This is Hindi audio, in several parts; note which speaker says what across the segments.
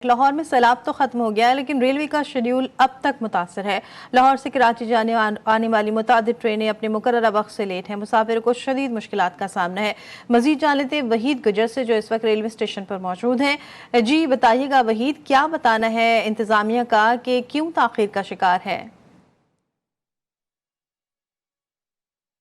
Speaker 1: लाहौर में सैलाब तो खत्म हो गया है, लेकिन रेलवे का शेड्यूल अब तक मुतासर है। लाहौर से कराची आने वाली मुतादिद ट्रेनें अपने मुकर्ररा वक्त से लेट हैं। मुसाफिर को शदीद मुश्किलात का सामना है। मजीद जान लेते वहीद गुजर से, जो इस वक्त रेलवे स्टेशन पर मौजूद हैं। जी बताइएगा वहीद, क्या बताना है इंतजामिया का कि क्यों ताखीर का शिकार है?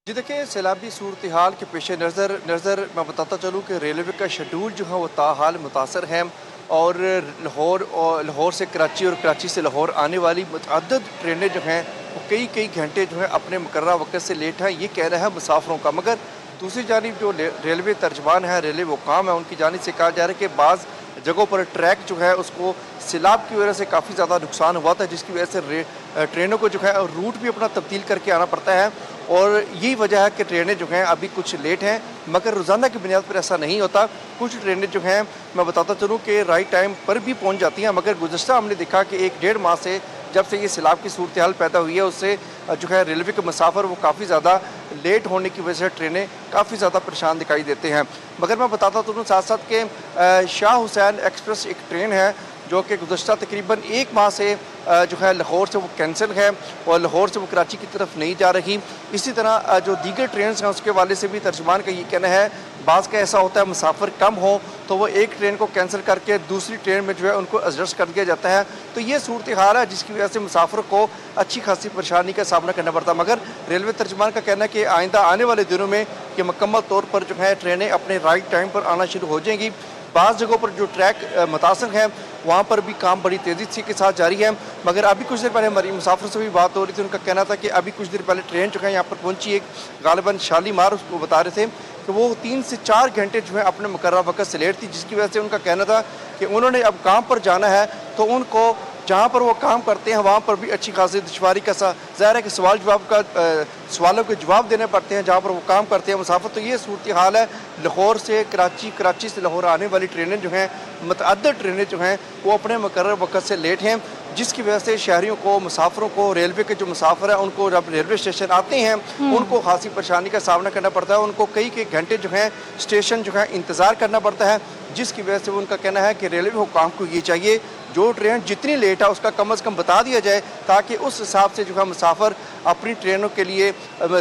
Speaker 2: जी देखिए, सैलाबी सूरत हाल के पेश नज़र मैं बताता चलूँ कि रेलवे का शेड्यूल जो है वो ताहाल मुतासर है और लाहौर से कराची और कराची से लाहौर आने वाली मुतअद्दिद ट्रेनें जो हैं वो कई घंटे जो है अपने मुकर्ररा वक्त से लेट हैं, ये कहना है मुसाफिरों का। मगर दूसरी जानिब जो रेलवे तर्जमान है, रेलवे वकाम है, उनकी जानिब से कहा जा रहा है कि बाज़ जगहों पर ट्रैक जो है उसको सैलाब की वजह से काफ़ी ज़्यादा नुकसान हुआ था, जिसकी वजह से ट्रेनों को जो है रूट भी अपना तब्दील करके आना पड़ता है। और यही वजह है कि ट्रेनें जो हैं अभी कुछ लेट हैं, मगर रोज़ाना की बुनियाद पर ऐसा नहीं होता। कुछ ट्रेनें जो हैं मैं बताता चलूँ कि राइट टाइम पर भी पहुंच जाती हैं, मगर गुज़श्ता हमने देखा कि 1-1.5 माह से जब से ये सैलाब की सूरत हाल पैदा हुई है, उससे जो है रेलवे के मुसाफिर वो काफ़ी ज़्यादा लेट होने की वजह से ट्रेनें काफ़ी ज़्यादा परेशान दिखाई देते हैं। मगर मैं बताता चलूँ साथ साथ कि शाह हुसैन एक्सप्रेस एक ट्रेन है जो कि गुज़श्ता तकरीबन 1 माह से जो है लाहौर से वो कैंसिल है और लाहौर से वो कराची की तरफ नहीं जा रही। इसी तरह जो दीगर ट्रेन हैं उसके वाले से भी तर्जमान का ये कहना है, बाज़ का ऐसा होता है मुसाफिर कम हो तो वो एक ट्रेन को कैंसिल करके दूसरी ट्रेन में जो है उनको एडजस्ट कर दिया जाता है। तो ये सूरत हाल है जिसकी वजह से मुसाफिर को अच्छी खासी परेशानी का सामना करना पड़ता है। मगर रेलवे तर्जमान का कहना है कि आइंदा आने वाले दिनों में कि मुकम्मल तौर पर जो है ट्रेनें अपने राइट टाइम पर आना शुरू हो जाएंगी। बाज़ जगहों पर जो ट्रैक मुतासर है वहाँ पर भी काम बड़ी तेज़ी के साथ जारी है। मगर अभी कुछ देर पहले हमारी मुसाफिर से भी बात हो रही थी, उनका कहना था कि अभी कुछ देर पहले ट्रेन जो है यहाँ पर पहुँची, एक गालिबन शालीमार, उसको बता रहे थे कि वो 3 से 4 घंटे जो है अपने मुकर्रर वक्त से लेट थी, जिसकी वजह से उनका कहना था कि उन्होंने अब काम पर जाना है तो उनको जहाँ पर वो काम करते हैं वहाँ पर भी अच्छी खासी दुश्वारी का ज़ाहिर है कि सवालों के जवाब देने पड़ते हैं जहाँ पर वो काम करते हैं मुसाफिर। तो ये सूरत हाल है लाहौर से कराची, कराची से लाहौर आने वाली ट्रेनें जो हैं, मुतअद्दिद ट्रेनें जो हैं वो अपने मुकर्रर वक्त से लेट हैं, जिसकी वजह से शहरियों को, मुसाफिरों को, रेलवे के जो मुसाफिर हैं उनको जब रेलवे स्टेशन आते हैं उनको खासी परेशानी का सामना करना पड़ता है। उनको कई घंटे जो हैं स्टेशन जो है इंतज़ार करना पड़ता है, जिसकी वजह से उनका कहना है कि रेलवे हुकाम को ये चाहिए जो ट्रेन जितनी लेट है उसका कम अज़ कम बता दिया जाए, ताकि उस हिसाब से जो है मुसाफिर अपनी ट्रेनों के लिए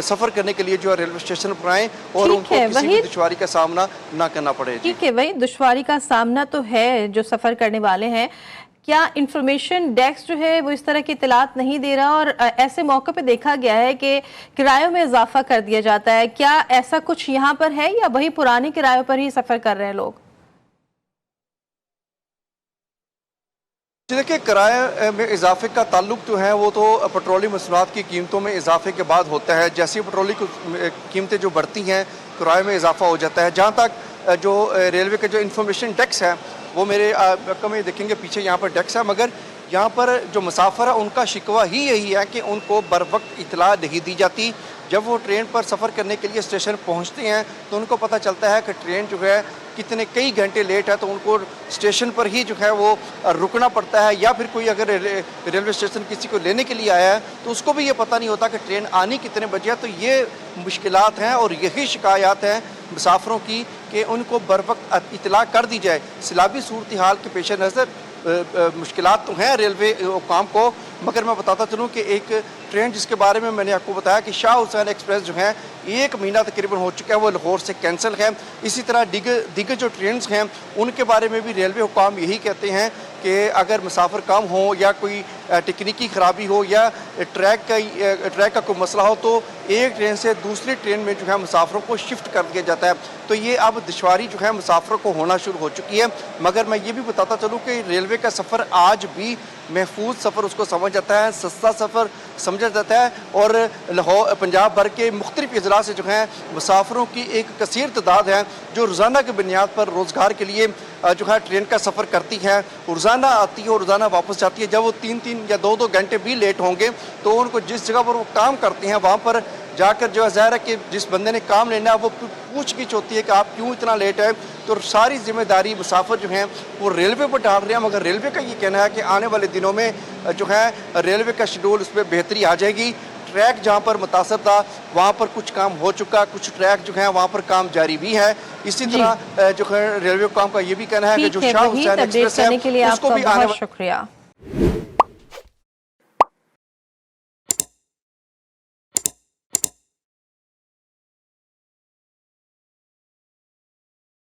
Speaker 2: सफ़र करने के लिए जो है रेलवे स्टेशन पर आएँ और उनको किसी भी दुश्वारी का सामना ना करना पड़े।
Speaker 1: ठीक है, वही दुश्वारी का सामना तो है जो सफ़र करने वाले हैं। क्या इंफॉर्मेशन डेस्क जो है वो इस तरह की इतलात नहीं दे रहा, और ऐसे मौके पे देखा गया है कि किरायों में इजाफा कर दिया जाता है? क्या ऐसा कुछ यहाँ पर है या वही पुराने किरायों पर ही सफ़र कर रहे हैं लोग?
Speaker 2: देखिए, किराए में इजाफे का ताल्लुक जो है वो तो पेट्रोलियम मसनूआत की कीमतों में इजाफे के बाद होता है। जैसे ही पेट्रोलियम कीमतें जो बढ़ती हैं, किराए में इजाफा हो जाता है। जहाँ तक जो रेलवे का जो इंफॉर्मेशन टैक्स है वो मेरे रकम में देखेंगे पीछे यहाँ पर टैक्स है, मगर यहाँ पर जो मुसाफिर है उनका शिकवा ही यही है कि उनको बर वक्त इतला नहीं दी जाती। जब वो ट्रेन पर सफ़र करने के लिए स्टेशन पहुँचते हैं तो उनको पता चलता है कि ट्रेन जो है कई घंटे लेट है, तो उनको स्टेशन पर ही जो है वो रुकना पड़ता है। या फिर कोई अगर रेलवे स्टेशन किसी को लेने के लिए आया है तो उसको भी ये पता नहीं होता कि ट्रेन आनी कितने बजे है। तो ये मुश्किलात हैं और यही शिकायत हैं मुसाफिरों की कि उनको बर वक्त इतला कर दी जाए। सैलाबी सूरत हाल के पेश नज़र मुश्किलात तो हैं रेलवे हुकाम को, मगर मैं बताता चलूँ कि एक ट्रेन जिसके बारे में मैंने आपको बताया कि शाह हुसैन एक्सप्रेस जो है 1 महीना तकरीबन हो चुका है, वो लाहौर से कैंसिल है। इसी तरह दीगर जो ट्रेन हैं उनके बारे में भी रेलवे हुकाम यही कहते हैं कि अगर मुसाफिर कम हो या कोई तकनीकी ख़राबी हो या ट्रैक का कोई मसला हो तो एक ट्रेन से दूसरी ट्रेन में जो है मुसाफिरों को शिफ्ट कर दिया जाता है। तो ये अब दुश्वारी जो है मुसाफिरों को होना शुरू हो चुकी है। मगर मैं ये भी बताता चलूँ कि रेलवे का सफ़र आज भी महफूज सफ़र उसको समझ जाता है, सस्ता सफ़र समझा जाता है और लाहौर पंजाब भर के मुख्तलिफ अजला से जो हैं मुसाफिरों की एक कसीर तादाद है जो रोज़ाना की बुनियाद पर रोज़गार के लिए जो है ट्रेन का सफ़र करती है, रोज़ाना आती है और रोज़ाना वापस जाती है। जब वो 3-3 या 2-2 घंटे भी लेट होंगे तो उनको जिस जगह पर वो काम करते हैं वहाँ पर जाकर जो है ज़ाहिर है कि जिस बंदे ने काम लेना है वो पूछगिछ होती है कि आप क्यों इतना लेट है। तो सारी जिम्मेदारी मुसाफिर जो हैं वो रेलवे पर डाल रहे हैं, मगर रेलवे का ये कहना है कि आने वाले दिनों में जो है रेलवे का शेड्यूल उसमें बेहतरी आ जाएगी। ट्रैक जहाँ पर मुतासर था वहाँ पर कुछ काम हो चुका, कुछ ट्रैक जो है वहाँ पर काम जारी भी है। इसी तरह जो है रेलवे काम का ये भी कहना है कि जो शाह हुसैन एक्सप्रेस है उसको भी आने
Speaker 1: शुक्रिया।